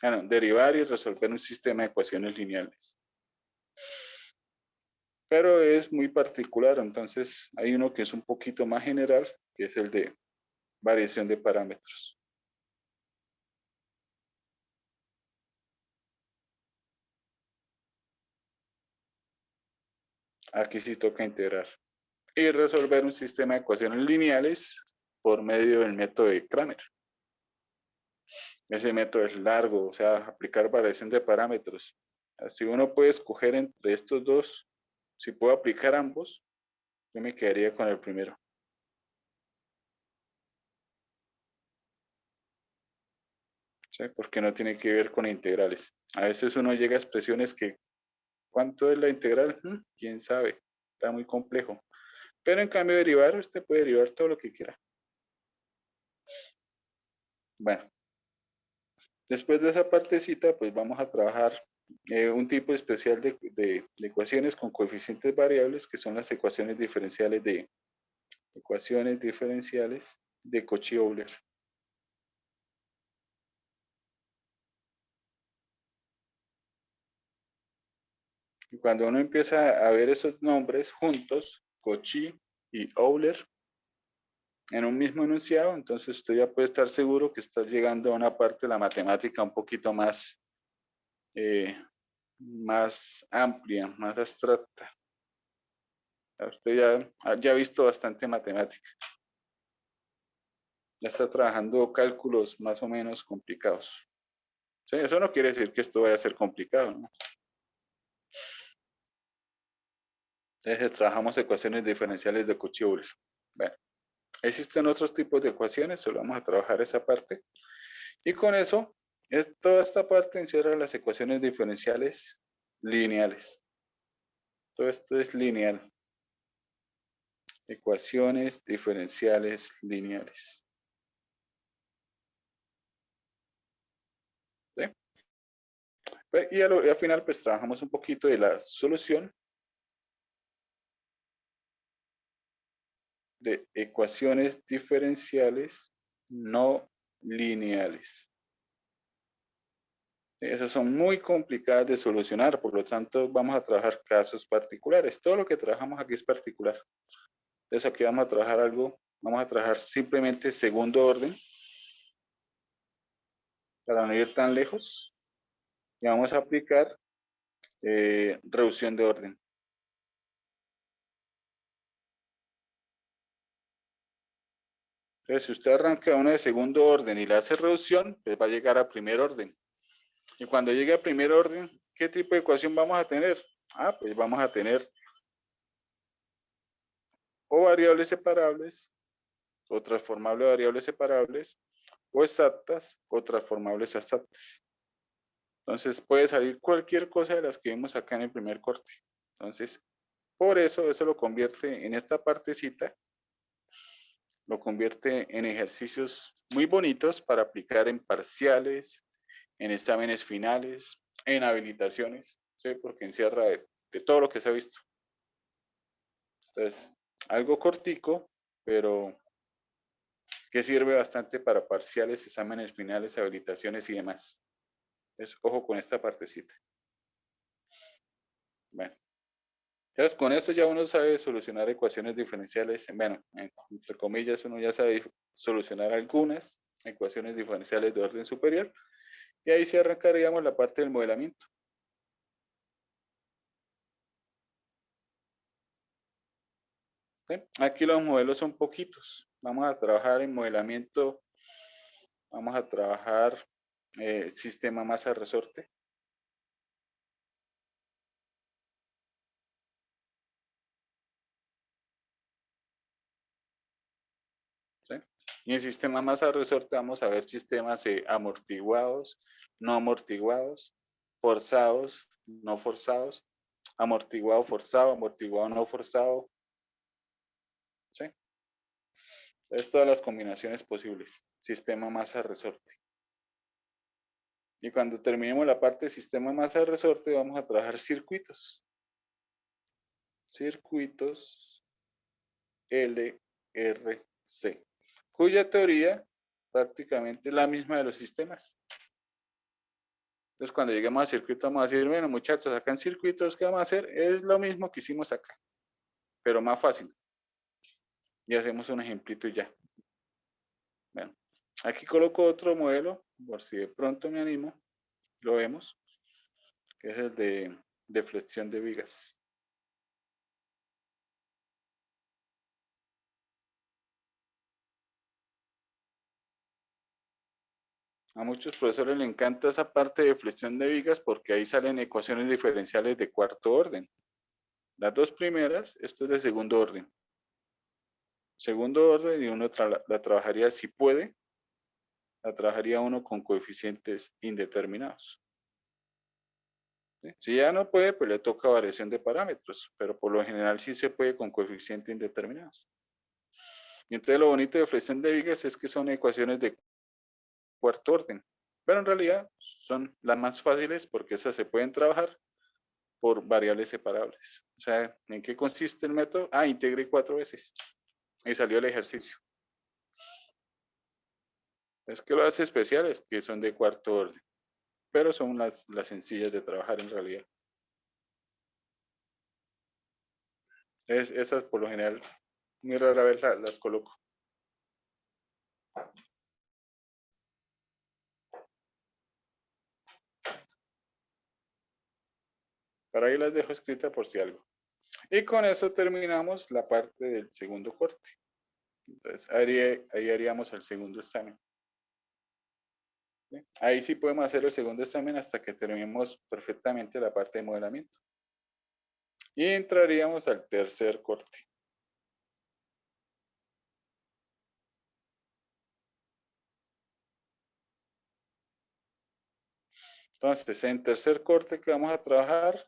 No, derivar y resolver un sistema de ecuaciones lineales. Pero es muy particular, entonces hay uno que es un poquito más general, que es el de variación de parámetros. Aquí sí toca integrar. Y resolver un sistema de ecuaciones lineales por medio del método de Cramer. Ese método es largo, o sea, aplicar variación de parámetros. Si uno puede escoger entre estos dos, si puedo aplicar ambos, yo me quedaría con el primero. ¿Sí? Porque no tiene que ver con integrales. A veces uno llega a expresiones que, ¿cuánto es la integral? ¿Quién sabe? Está muy complejo. Pero en cambio derivar, usted puede derivar todo lo que quiera. Bueno, después de esa partecita, pues vamos a trabajar un tipo especial de ecuaciones con coeficientes variables, que son las ecuaciones diferenciales de Cauchy-Euler. Y cuando uno empieza a ver esos nombres juntos, Cauchy y Euler, en un mismo enunciado, entonces usted ya puede estar seguro que está llegando a una parte de la matemática un poquito más, más amplia, más abstracta. Usted ya ha visto bastante matemática. Ya está trabajando cálculos más o menos complicados. ¿Sí? Eso no quiere decir que esto vaya a ser complicado, ¿no? Entonces trabajamos ecuaciones diferenciales de Cauchy-Euler. Bueno, existen otros tipos de ecuaciones, solo vamos a trabajar esa parte. Y con eso, toda esta parte encierra las ecuaciones diferenciales lineales. Todo esto es lineal. Ecuaciones diferenciales lineales. ¿Sí? Y al final pues trabajamos un poquito de la solución de ecuaciones diferenciales no lineales. Esas son muy complicadas de solucionar, por lo tanto vamos a trabajar casos particulares. Todo lo que trabajamos aquí es particular. Entonces aquí vamos a trabajar vamos a trabajar simplemente segundo orden, para no ir tan lejos, y vamos a aplicar reducción de orden. Entonces si usted arranca una de segundo orden y le hace reducción, pues va a llegar a primer orden. Y cuando llegue a primer orden, ¿qué tipo de ecuación vamos a tener? Pues vamos a tener o variables separables, o transformables variables separables, o exactas, o transformables exactas. Entonces puede salir cualquier cosa de las que vimos acá en el primer corte. Entonces, por eso lo convierte en esta partecita, lo convierte en ejercicios muy bonitos para aplicar en parciales, en exámenes finales, en habilitaciones, ¿sí? Porque encierra de todo lo que se ha visto. Entonces, algo cortico, pero que sirve bastante para parciales, exámenes finales, habilitaciones y demás. Entonces, ojo con esta partecita. Bueno, entonces con eso ya uno sabe solucionar ecuaciones diferenciales. Bueno, entre comillas, uno ya sabe solucionar algunas ecuaciones diferenciales de orden superior. Y ahí sí arrancaríamos la parte del modelamiento. ¿Sí? Aquí los modelos son poquitos. Vamos a trabajar en modelamiento. Vamos a trabajar sistema masa-resorte. ¿Sí? Y en sistema masa-resorte vamos a ver sistemas amortiguados, no amortiguados, forzados, no forzados, amortiguado forzado, amortiguado no forzado. ¿Sí? Es todas las combinaciones posibles. Sistema masa-resorte. Y cuando terminemos la parte de sistema masa-resorte vamos a trabajar circuitos. Circuitos LRC, cuya teoría prácticamente es la misma de los sistemas. Entonces cuando lleguemos al circuito vamos a decir, bueno muchachos, acá en circuitos, ¿qué vamos a hacer? Es lo mismo que hicimos acá, pero más fácil. Y hacemos un ejemplito y ya. Bueno, aquí coloco otro modelo, por si de pronto me animo, lo vemos, que es el de deflexión de vigas. A muchos profesores les encanta esa parte de flexión de vigas porque ahí salen ecuaciones diferenciales de cuarto orden. Las dos primeras, esto es de segundo orden. Segundo orden y uno la trabajaría si puede, la trabajaría uno con coeficientes indeterminados. ¿Sí? Si ya no puede, pues le toca variación de parámetros, pero por lo general sí se puede con coeficientes indeterminados. Y entonces lo bonito de flexión de vigas es que son ecuaciones de cuarto orden, pero en realidad son las más fáciles porque esas se pueden trabajar por variables separables. O sea, ¿en qué consiste el método? Integre 4 veces. Y salió el ejercicio. Es que lo hace especiales, que son de cuarto orden. Pero son las sencillas de trabajar en realidad. Esas por lo general, muy rara vez las coloco. Para ahí las dejo escritas por si algo. Y con eso terminamos la parte del segundo corte. Entonces, ahí haríamos el segundo examen. ¿Sí? Ahí sí podemos hacer el segundo examen hasta que terminemos perfectamente la parte de modelamiento. Y entraríamos al tercer corte. Entonces, en tercer corte que vamos a trabajar,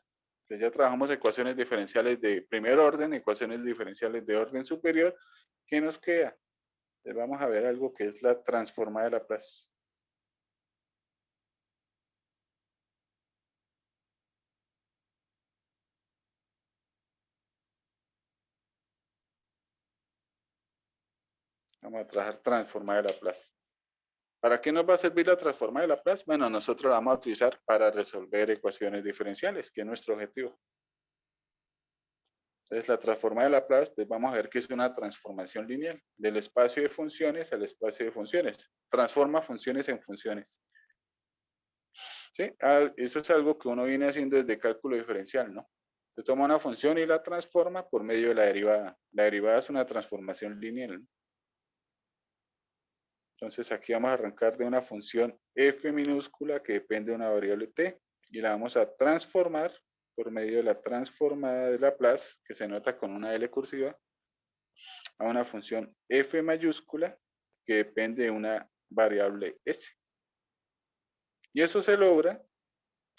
Pues ya trabajamos ecuaciones diferenciales de primer orden, ecuaciones diferenciales de orden superior. ¿Qué nos queda? Pues vamos a ver algo que es la transformada de Laplace. Vamos a trabajar transformada de Laplace. ¿Para qué nos va a servir la transformada de Laplace? Bueno, nosotros la vamos a utilizar para resolver ecuaciones diferenciales, que es nuestro objetivo. Entonces, la transformada de Laplace, pues vamos a ver que es una transformación lineal del espacio de funciones al espacio de funciones. Transforma funciones en funciones. ¿Sí? Eso es algo que uno viene haciendo desde cálculo diferencial, ¿no? Se toma una función y la transforma por medio de la derivada. La derivada es una transformación lineal, ¿no? Entonces, aquí vamos a arrancar de una función f minúscula que depende de una variable t y la vamos a transformar por medio de la transformada de Laplace, que se nota con una L cursiva, a una función f mayúscula que depende de una variable s. Y eso se logra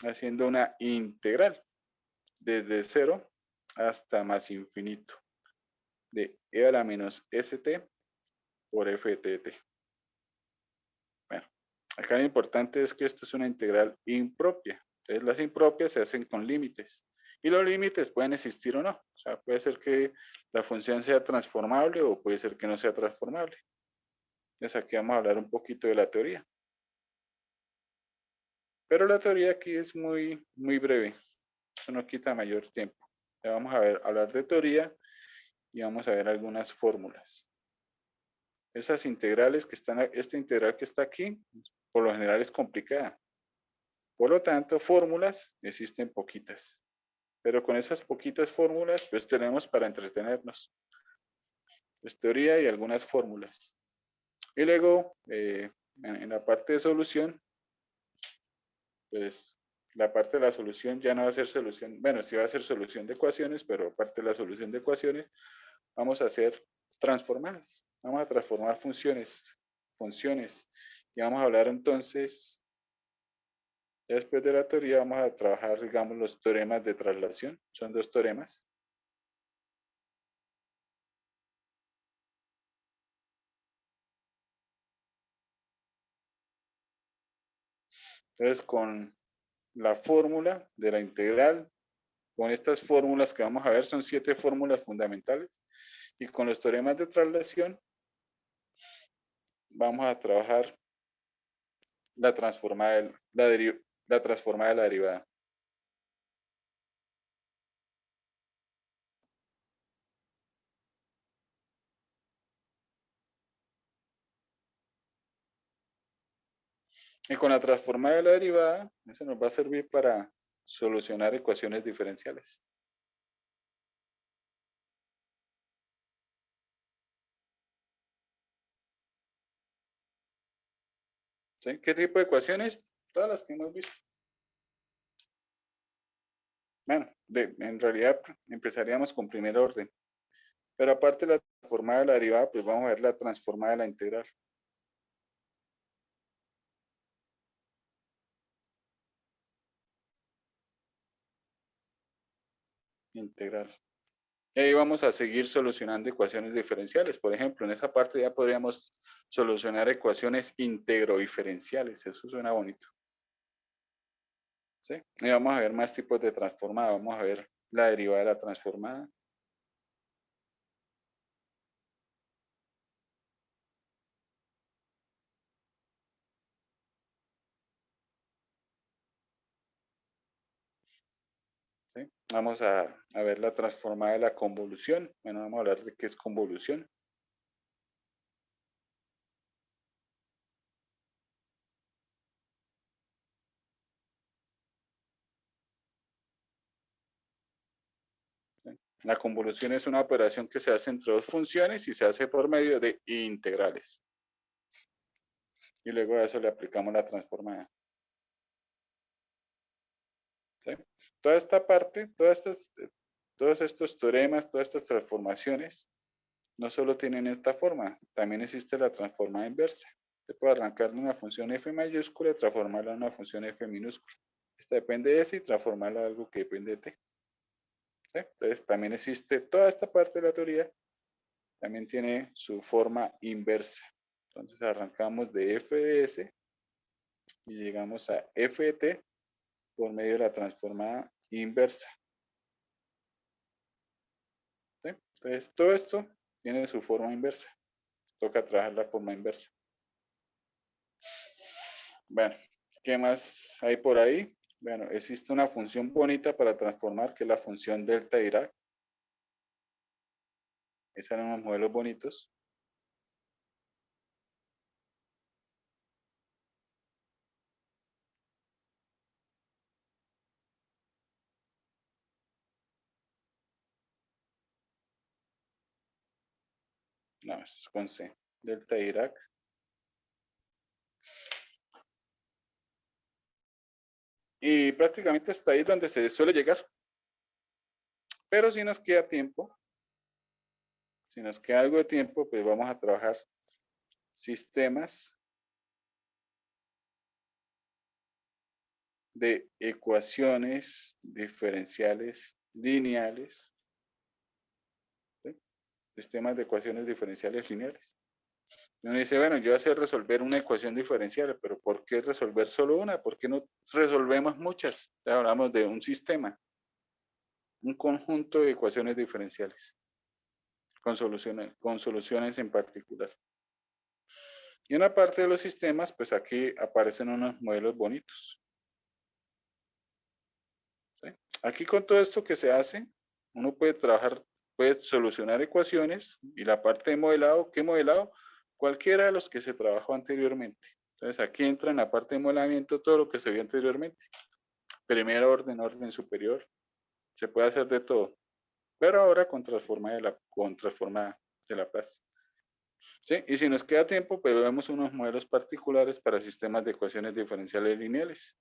haciendo una integral desde 0 hasta más infinito de e a la menos st por f de t. Bueno, acá lo importante es que esto es una integral impropia. Entonces las impropias se hacen con límites. Y los límites pueden existir o no. O sea, puede ser que la función sea transformable o puede ser que no sea transformable. Entonces aquí vamos a hablar un poquito de la teoría. Pero la teoría aquí es muy breve. Eso no quita mayor tiempo. Ya vamos a hablar de teoría y vamos a ver algunas fórmulas. Esas integrales que están, esta integral que está aquí, por lo general es complicada. Por lo tanto, fórmulas existen poquitas. Pero con esas poquitas fórmulas, pues tenemos para entretenernos. Pues teoría y algunas fórmulas. Y luego, en la parte de solución, pues la parte de la solución ya no va a ser solución, bueno, sí va a ser solución de ecuaciones, pero aparte de la solución de ecuaciones, vamos a hacer transformadas. Vamos a transformar funciones. Y vamos a hablar entonces, después de la teoría, vamos a trabajar, digamos, los teoremas de traslación. Son dos teoremas. Entonces, con la fórmula de la integral, con estas fórmulas que vamos a ver, son 7 fórmulas fundamentales. Y con los teoremas de traslación, vamos a trabajar la transformada de la derivada. Y con la transformada de la derivada, eso nos va a servir para solucionar ecuaciones diferenciales. ¿Sí? ¿Qué tipo de ecuaciones? Todas las que hemos visto. Bueno, en realidad empezaríamos con primer orden. Pero aparte de la transformada de la derivada, pues vamos a ver la transformada de la integral. Integral. Y ahí vamos a seguir solucionando ecuaciones diferenciales. Por ejemplo, en esa parte ya podríamos solucionar ecuaciones integro-diferenciales. Eso suena bonito. ¿Sí? Y vamos a ver más tipos de transformada. Vamos a ver la derivada de la transformada. ¿Sí? Vamos a ver la transformada de la convolución. Bueno, vamos a hablar de qué es convolución. ¿Sí? La convolución es una operación que se hace entre dos funciones y se hace por medio de integrales. Y luego a eso le aplicamos la transformada. ¿Sí? Toda esta parte, todos estos teoremas, todas estas transformaciones, no solo tienen esta forma, también existe la transformada inversa. Se puede arrancar de una función f mayúscula y transformarla en una función f minúscula. Esta depende de S y transformarla a algo que depende de t. ¿sí? Entonces también existe toda esta parte de la teoría, también tiene su forma inversa. Entonces arrancamos de f de s y llegamos a f de t por medio de la transformada inversa. ¿Sí? Entonces todo esto tiene su forma inversa. Toca trabajar la forma inversa. Bueno, ¿qué más hay por ahí? Bueno, existe una función bonita para transformar, que es la función delta Dirac. Esos eran unos modelos bonitos. No, es con C. Delta Dirac. Y prácticamente hasta ahí donde se suele llegar. Pero si nos queda tiempo, si nos queda algo de tiempo, pues vamos a trabajar sistemas de ecuaciones diferenciales lineales. ¿Sí? Sistemas de ecuaciones diferenciales lineales. Uno dice, bueno, yo sé resolver una ecuación diferencial, pero ¿por qué resolver solo una? ¿Por qué no resolvemos muchas? Ya hablamos de un sistema, un conjunto de ecuaciones diferenciales con soluciones en particular. Y una parte de los sistemas, pues aquí aparecen unos modelos bonitos. ¿Sí? Aquí con todo esto que se hace, uno puede trabajar, puede solucionar ecuaciones y la parte de modelado, ¿qué modelado? Cualquiera de los que se trabajó anteriormente. Entonces aquí entra en la parte de modelamiento todo lo que se vio anteriormente. Primer orden, orden superior. Se puede hacer de todo. Pero ahora con transforma de la plaza. ¿Sí? Y si nos queda tiempo, pues vemos unos modelos particulares para sistemas de ecuaciones diferenciales lineales.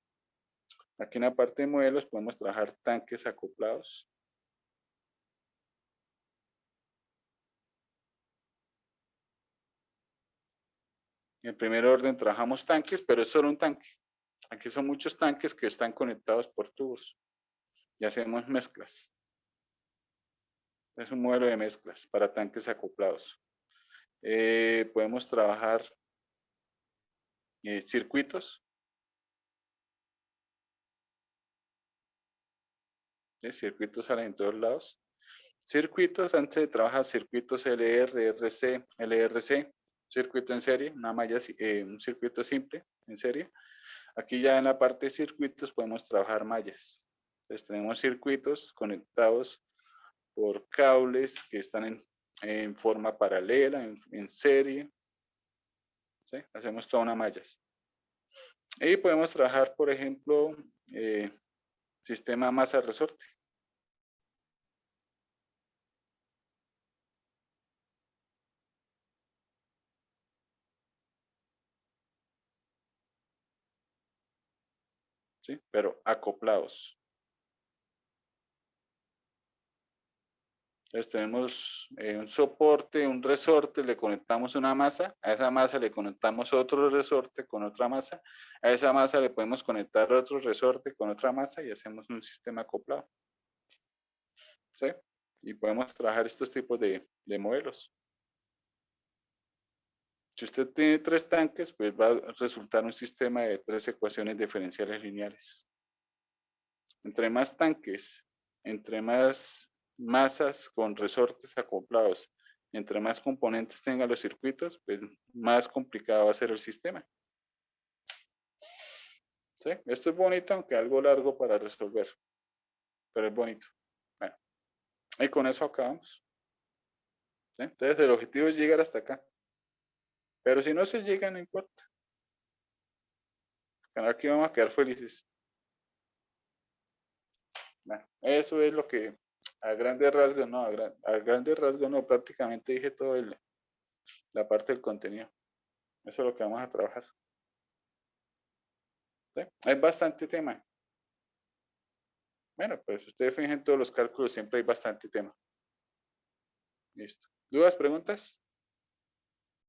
Aquí en la parte de modelos podemos trabajar tanques acoplados. En primer orden trabajamos tanques, pero es solo un tanque. Aquí son muchos tanques que están conectados por tubos. Y hacemos mezclas. Es un modelo de mezclas para tanques acoplados. Podemos trabajar circuitos. Circuitos salen en todos lados. Circuitos, antes de trabajar circuitos LR, RC, LRC, circuito en serie, una malla, un circuito simple en serie. Aquí ya en la parte de circuitos podemos trabajar mallas. Entonces tenemos circuitos conectados por cables que están en forma paralela, en serie. ¿Sí? Hacemos toda una mallas. Y podemos trabajar, por ejemplo, sistema masa-resorte. ¿Sí? Pero acoplados. Entonces tenemos un soporte, un resorte, le conectamos una masa, a esa masa le conectamos otro resorte con otra masa, a esa masa le podemos conectar otro resorte con otra masa y hacemos un sistema acoplado. ¿Sí? Y podemos trabajar estos tipos de modelos. Si usted tiene 3 tanques, pues va a resultar un sistema de 3 ecuaciones diferenciales lineales. Entre más tanques, entre más masas con resortes acoplados, entre más componentes tengan los circuitos, pues más complicado va a ser el sistema. ¿Sí? Esto es bonito, aunque algo largo para resolver, pero es bonito. Bueno, y con eso acabamos. ¿Sí? Entonces el objetivo es llegar hasta acá. Pero si no se llega, no importa. Aquí vamos a quedar felices. Bueno, eso es lo que a grandes rasgos, no, a grandes rasgos no, prácticamente dije todo la parte del contenido. Eso es lo que vamos a trabajar. ¿Sí? Hay bastante tema. Bueno, pues ustedes fijen todos los cálculos, siempre hay bastante tema. Listo. ¿Dudas, preguntas?